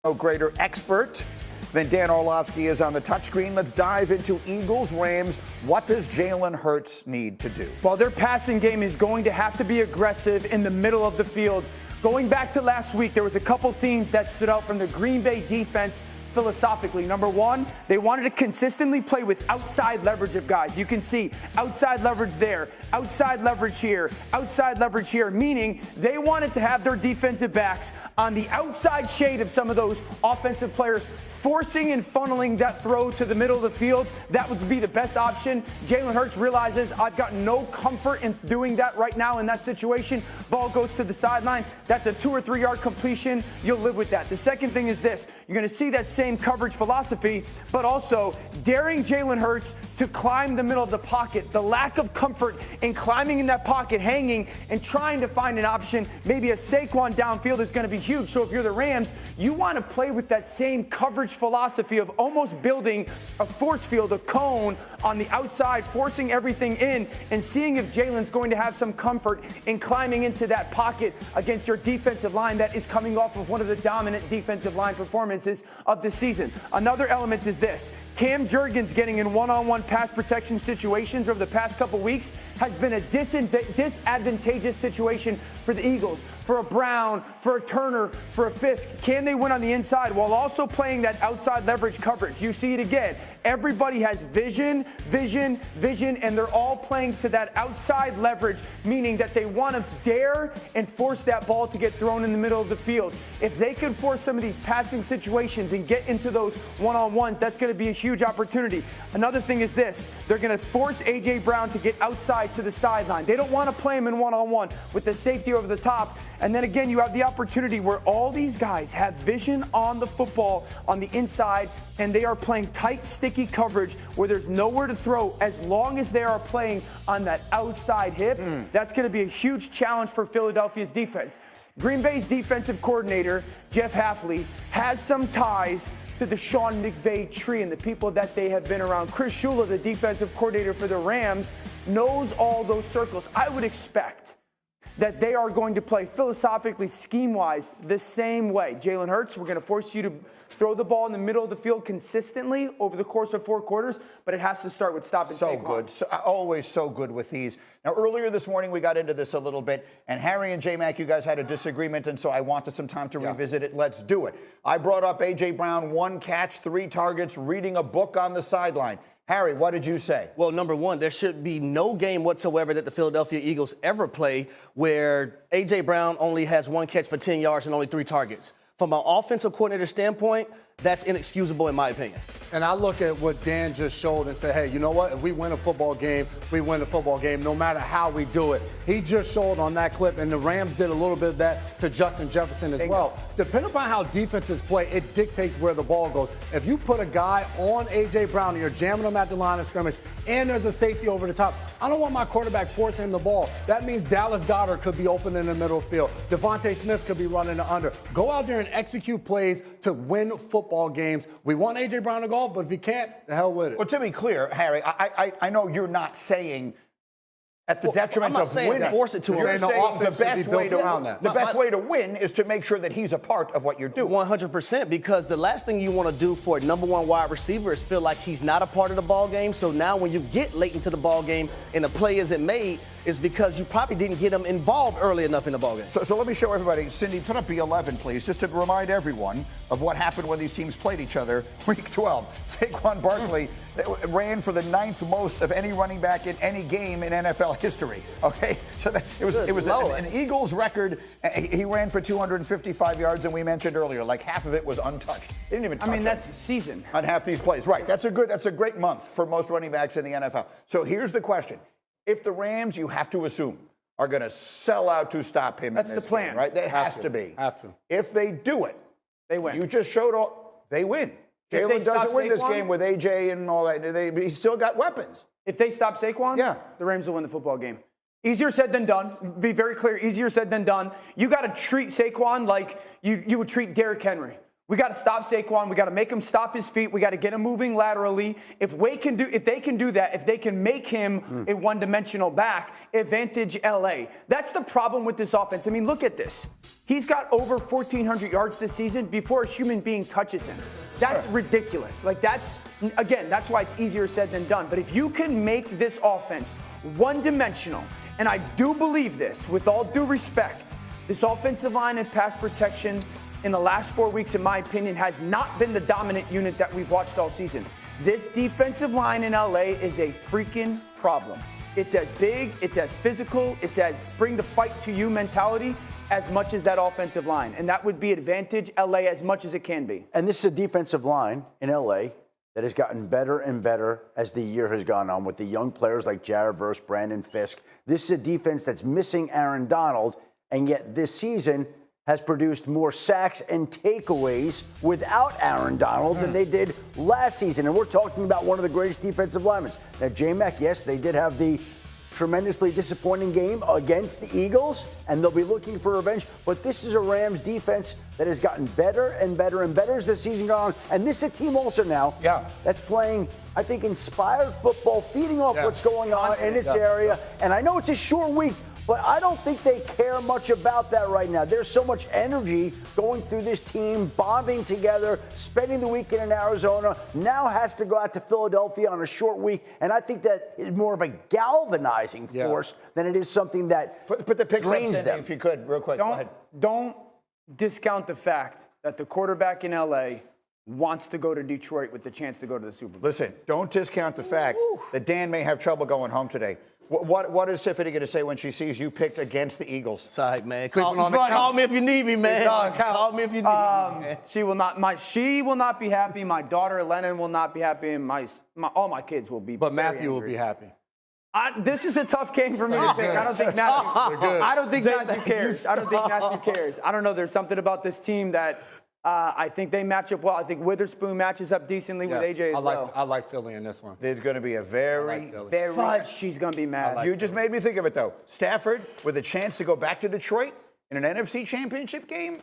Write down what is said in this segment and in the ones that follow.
No greater expert than Dan Orlovsky is on the touchscreen. Let's dive into Eagles-Rams. What does Jalen Hurts need to do? Well, their passing game is going to have to be aggressive in the middle of the field. Going back to last week, there was a couple themes that stood out from the Green Bay defense philosophically. Number one, they wanted to consistently play with outside leverage of guys. You can see outside leverage there, outside leverage here, meaning they wanted to have their defensive backs on the outside shade of some of those offensive players, forcing and funneling that throw to the middle of the field. That would be the best option. Jalen Hurts realizes, I've got no comfort in doing that right now in that situation. Ball goes to the sideline. That's a 2 or 3 yard completion. You'll live with that. The second thing is this. You're going to see that same coverage philosophy, but also daring Jalen Hurts to climb the middle of the pocket. The lack of comfort in climbing in that pocket, hanging, and trying to find an option. Maybe a Saquon downfield is going to be huge. So if you're the Rams, you want to play with that same coverage philosophy of almost building a force field, a cone on the outside, forcing everything in and seeing if Jalen's going to have some comfort in climbing into that pocket against your defensive line that is coming off of one of the dominant defensive line performances of the season. Another element is this. Cam Jurgens getting in one-on-one pass protection situations over the past couple weeks has been a disadvantageous situation for the Eagles, for a Brown, for a Turner, for a Fisk. Can they win on the inside while also playing that outside leverage coverage? You see it again. Everybody has vision, and they're all playing to that outside leverage, meaning that they want to dare and force that ball to get thrown in the middle of the field. If they can force some of these passing situations and get into those one-on-ones, that's going to be a huge opportunity. Another thing is this. They're going to force A.J. Brown to get outside to the sideline. They don't want to play him in one-on-one with the safety over the top. And then again, you have the opportunity where all these guys have vision on the football on the inside, and they are playing tight, sticky coverage where there's nowhere to throw as long as they are playing on that outside hip. That's going to be a huge challenge for Philadelphia's defense. Green Bay's defensive coordinator, Jeff Hafley, has some ties to the Sean McVay tree and the people that they have been around. Chris Shula, the defensive coordinator for the Rams, knows all those circles. I would expect that they are going to play philosophically, scheme-wise, the same way. Jalen Hurts, we're going to force you to throw the ball in the middle of the field consistently over the course of 4 quarters, but it has to start with stopping So Saquon. good. Always so good with these. Now, earlier this morning, we got into this a little bit, and Harry and J-Mac, you guys had a disagreement, and so I wanted some time to revisit it. Let's do it. I brought up A.J. Brown, 1 catch, 3 targets, reading a book on the sideline. Harry, what did you say? Well, number one, there should be no game whatsoever that the Philadelphia Eagles ever play where A.J. Brown only has 1 catch for 10 yards and only 3 targets. From an offensive coordinator standpoint, that's inexcusable in my opinion. And I look at what Dan just showed and say, hey, you know what? If we win a football game, we win the football game no matter how we do it. He just showed on that clip, and the Rams did a little bit of that to Justin Jefferson as well. Depending upon how defenses play, it dictates where the ball goes. If you put a guy on A.J. Brown and you're jamming him at the line of scrimmage, and there's a safety over the top, I don't want my quarterback forcing the ball. That means Dallas Goedert could be open in the middle of the field. Devontae Smith could be running the under. Go out there and execute plays to win football games. We want A.J. Brown to go, but if he can't, the hell with it. Well, to be clear, Harry, I know you're not saying at the detriment of winning. Force it to him. You're saying the best way to win is to make sure that he's a part of what you're doing. 100%, because the last thing you want to do for a number 1 wide receiver is feel like he's not a part of the ball game. So now when you get late into the ball game and the play isn't made, is because you probably didn't get him involved early enough in the ballgame. So let me show everybody. Cindy, put up B11, please, just to remind everyone of what happened when these teams played each other. Week 12, Saquon Barkley ran for the 9th most of any running back in any game in NFL history. Okay, so it was an Eagles record. He ran for 255 yards, and we mentioned earlier, like half of it was untouched. They didn't even touch him. That's the season on half these plays. Right. That's a great month for most running backs in the NFL. So here's the question. If the Rams, you have to assume, are going to sell out to stop him in this the plan. game, right? It has to be. Have to. If they do it, they win. You just showed they win. Jalen doesn't win this game with A.J. and all that. He's still got weapons. If they stop Saquon, the Rams will win the football game. Easier said than done. Be very clear, easier said than done. You got to treat Saquon like you would treat Derrick Henry. We got to stop Saquon. We got to make him stop his feet. We got to get him moving laterally. If they can do that, if they can make him a one-dimensional back, advantage LA. That's the problem with this offense. I mean, look at this. He's got over 1,400 yards this season before a human being touches him. That's ridiculous. Like, that's why it's easier said than done. But if you can make this offense one-dimensional, and I do believe this, with all due respect, this offensive line and pass protection in the last 4 weeks, in my opinion, has not been the dominant unit that we've watched all season. This defensive line in LA is a freaking problem. It's as big, it's as physical, it's as bring the fight to you mentality as much as that offensive line. And that would be advantage LA as much as it can be. And this is a defensive line in LA that has gotten better and better as the year has gone on with the young players like Jared Verse, Brandon Fisk. This is a defense that's missing Aaron Donald, and yet this season has produced more sacks and takeaways without Aaron Donald than they did last season. And we're talking about one of the greatest defensive linemen. Now, J-Mac, yes, they did have the tremendously disappointing game against the Eagles, and they'll be looking for revenge. But this is a Rams defense that has gotten better and better and better as the season goes on. And this is a team also now that's playing, I think, inspired football, feeding off what's going on in its area. And I know it's a short week, but I don't think they care much about that right now. There's so much energy going through this team, bonding together, spending the weekend in Arizona, now has to go out to Philadelphia on a short week. And I think that is more of a galvanizing force than it is something that put the picks drains in, them. if you could, real quick. Go ahead. Don't discount the fact that the quarterback in LA wants to go to Detroit with the chance to go to the Super Bowl. Listen, don't discount the fact that Dan may have trouble going home today. What is Tiffany going to say when she sees you picked against the Eagles? It's all right, man. Call me if you need me, man. Call me if you need me, man. She will not be happy. My daughter Lennon will not be happy, and all my kids will be. But very Matthew will angry. be happy. This is a tough game for me to pick. I don't think Matthew cares. I don't think Matthew cares. I don't know. There's something about this team that I think they match up well. I think Witherspoon matches up decently with AJ as well. I like Philly in this one. There's going to be a very she's going to be mad. You just made me think of it, though. Stafford with a chance to go back to Detroit in an NFC championship game?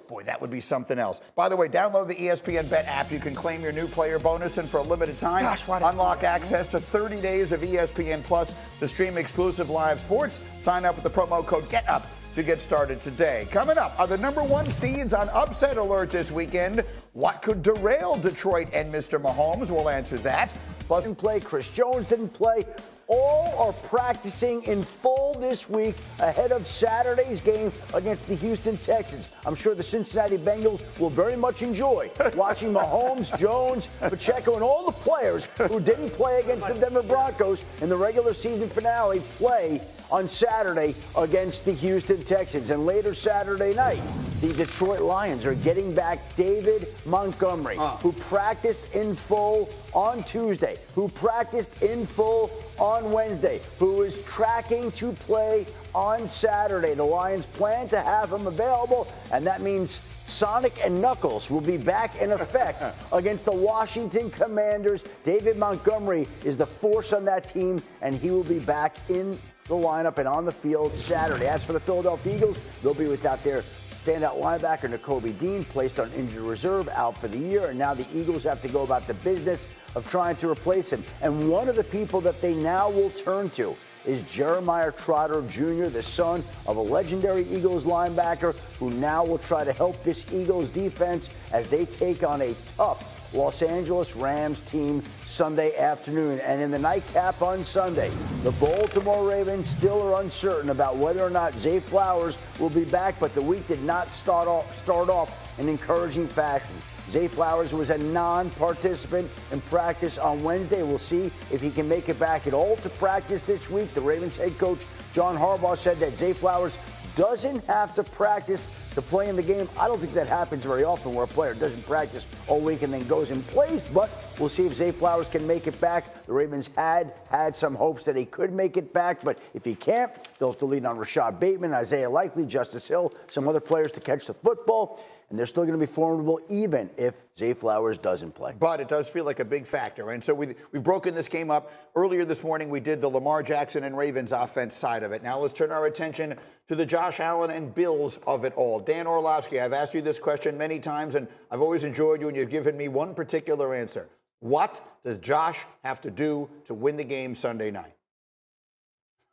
Boy, that would be something else. By the way, download the ESPN Bet app. You can claim your new player bonus, and for a limited time, unlock access to 30 days of ESPN Plus to stream exclusive live sports. Sign up with the promo code GETUP to get started today. Coming up, are the #1 seeds on upset alert this weekend? What could derail Detroit and Mr. Mahomes? We'll answer that. Plus, didn't play. Chris Jones didn't play. All are practicing in full this week ahead of Saturday's game against the Houston Texans. I'm sure the Cincinnati Bengals will very much enjoy watching Mahomes, Jones, Pacheco, and all the players who didn't play against the Denver Broncos in the regular season finale play on Saturday against the Houston Texans. And later Saturday night, the Detroit Lions are getting back David Montgomery, who practiced in full on Tuesday, who practiced in full on Wednesday, who is tracking to play on Saturday. The Lions plan to have him available, and that means Sonic and Knuckles will be back in effect against the Washington Commanders. David Montgomery is the force on that team, and he will be back in the lineup and on the field Saturday. As for the Philadelphia Eagles, they'll be without their standout linebacker Nakobe Dean, placed on injured reserve, out for the year, and now the Eagles have to go about the business of trying to replace him. And one of the people that they now will turn to is Jeremiah Trotter Jr., the son of a legendary Eagles linebacker, who now will try to help this Eagles defense as they take on a tough Los Angeles Rams team Sunday afternoon. And in the nightcap on Sunday, the Baltimore Ravens still are uncertain about whether or not Zay Flowers will be back, but the week did not start off in encouraging fashion. Zay Flowers was a non-participant in practice on Wednesday. We'll see if he can make it back at all to practice this week. The Ravens head coach John Harbaugh said that Zay Flowers doesn't have to practice to play in the game. I don't think that happens very often where a player doesn't practice all week and then goes and plays, but we'll see if Zay Flowers can make it back. The Ravens had some hopes that he could make it back, but if he can't, they'll have to lean on Rashad Bateman, Isaiah Likely, Justice Hill, some other players to catch the football. and they're still going to be formidable even if Zay Flowers doesn't play. But it does feel like a big factor. And so we've broken this game up. Earlier this morning, we did the Lamar Jackson and Ravens offense side of it. Now let's turn our attention to the Josh Allen and Bills of it all. Dan Orlovsky, I've asked you this question many times, and I've always enjoyed you, and you've given me one particular answer. What does Josh have to do to win the game Sunday night?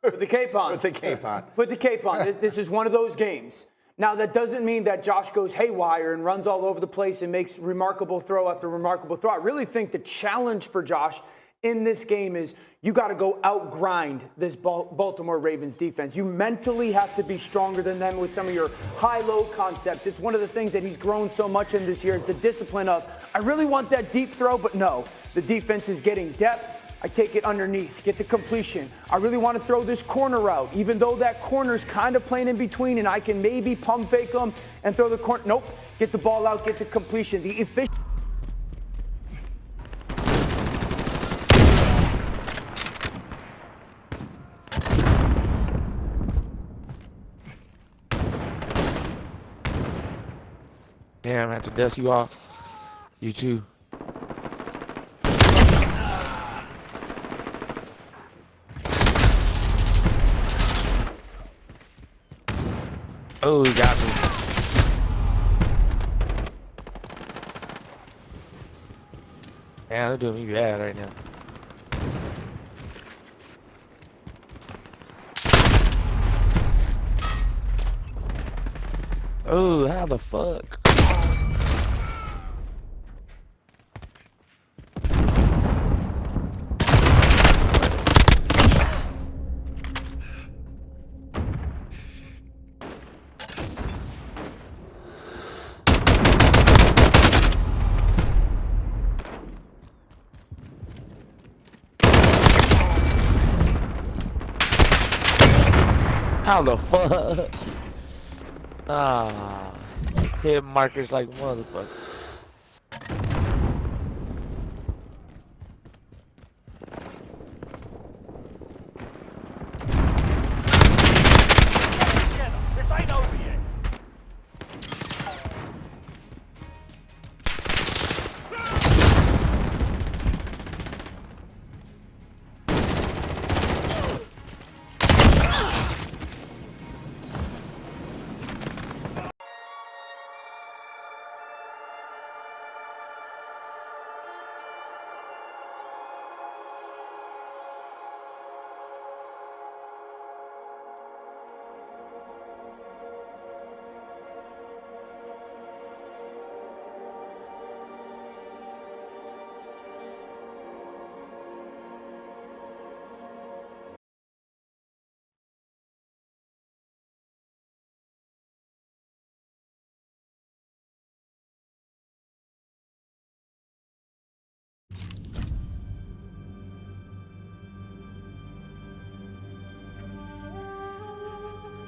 Put the cape on. Put the cape on. Put the cape on. This is one of those games. Now, that doesn't mean that Josh goes haywire and runs all over the place and makes remarkable throw after remarkable throw. I really think the challenge for Josh in this game is you got to go out-grind this Baltimore Ravens defense. You mentally have to be stronger than them with some of your high-low concepts. It's one of the things that he's grown so much in this year is the discipline of, I really want that deep throw, but no. The defense is getting depth. I take it underneath, get the completion. I really want to throw this corner route, even though that corner's kind of playing in between and I can maybe pump fake them and throw the corner. Nope, get the ball out, get the completion. The efficient. Damn, I have to dust you off. You too. Oh, he got me. Man, they're doing me bad right now. Oh, how the fuck? How the fuck? Ah, hit markers like motherfucker.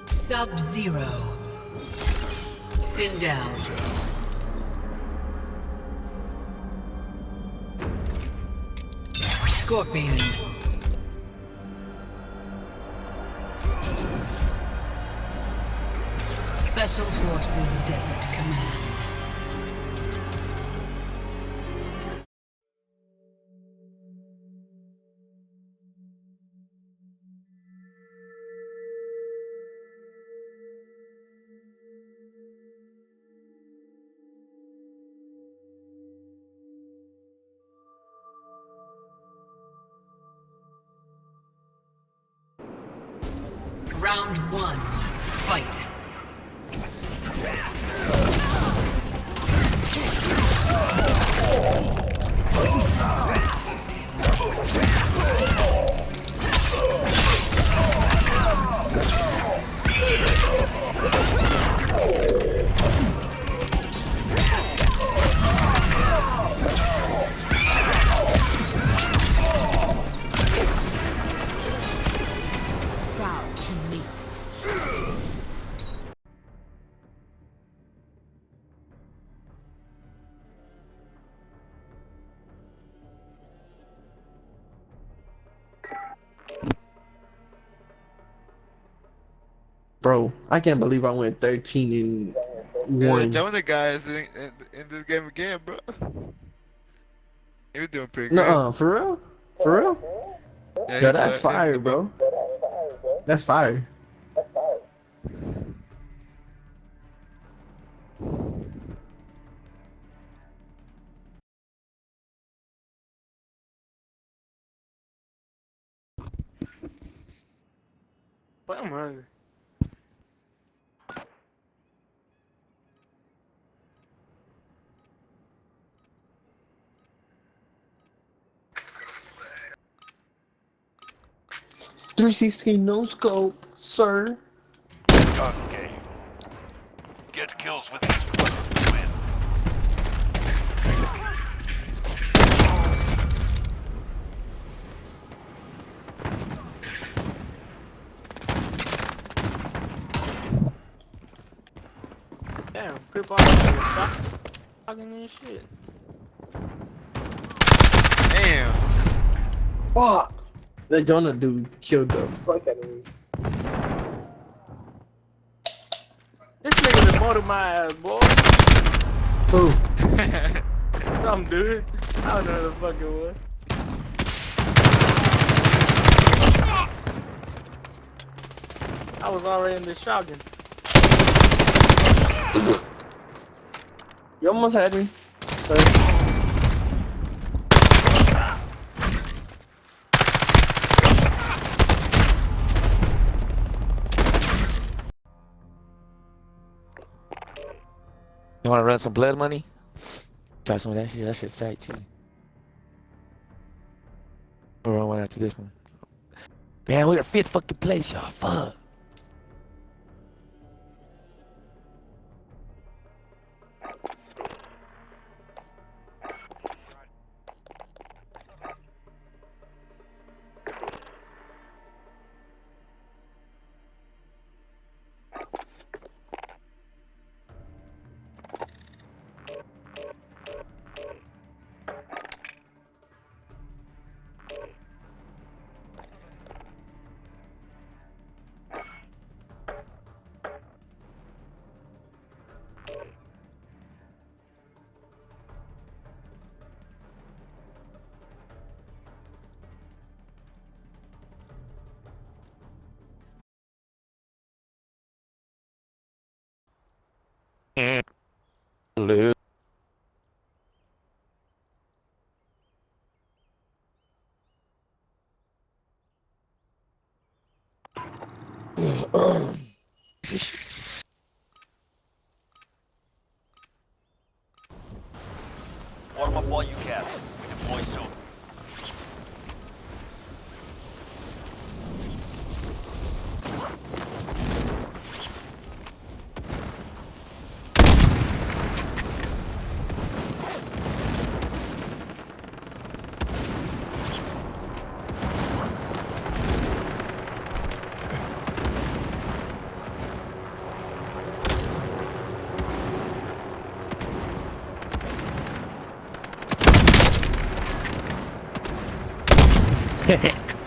Sub-Zero. Sit down. Scorpion. Special Forces Desert Command. Round one, fight. Bro, I can't believe I went 13 and One. Some of the guys in this game again, bro. He was doing pretty great. Nuh-uh, for real? For real? Yeah, Yeah, that's fire, bro. That's fire. But I'm hungry. .316 no scope, sir. Okay. Get kills with this weapon. Win. Damn, crip off. Talking this shit. Damn. Fuck. That Jonah dude killed the fuck out of me. This nigga done motored my ass, boy. Who? Some dude. I don't know who the fuck it was. I was already in the shotgun. You almost had me, sir. You wanna run some blood money? Try some of that shit. That shit's tight too. We'll run one after this one. Man, we're fifth fucking place, y'all. Fuck. Lose. Warm up while you can. We deploy soon. Hehe.